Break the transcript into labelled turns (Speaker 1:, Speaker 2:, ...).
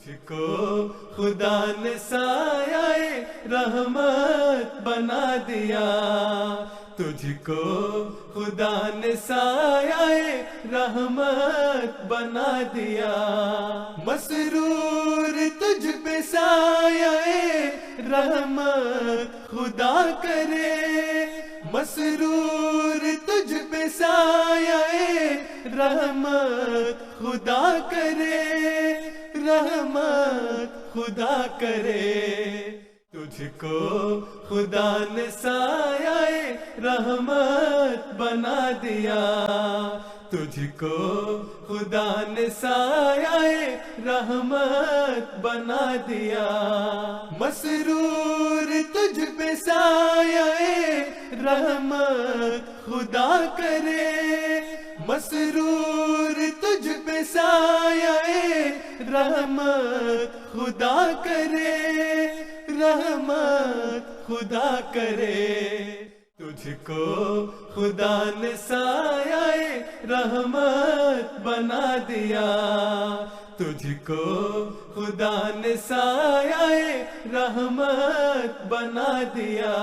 Speaker 1: تجھ کو خدا نے سایہ رحمت بنا دیا، تجھ کو خدا نے سایہ رحمت بنا دیا، مسرور تجھ پہ سایہ رحمت خدا کرے، مسرور تجھ پہ سایہ رحمت خدا کرے، رحمت خدا کرے، تجھ کو خدا نے سایہ رحمت بنا دیا، تجھ کو خدا نے سایہ رحمت بنا دیا، مسرور تجھ پہ سایہ رحمت خدا کرے، مسرور تجھ پہ سایہ رحمت خدا کرے، رحمت خدا کرے، تجھ کو خدا نے سایہ رحمت بنا دیا، تجھ کو خدا نے سایہ رحمت بنا دیا۔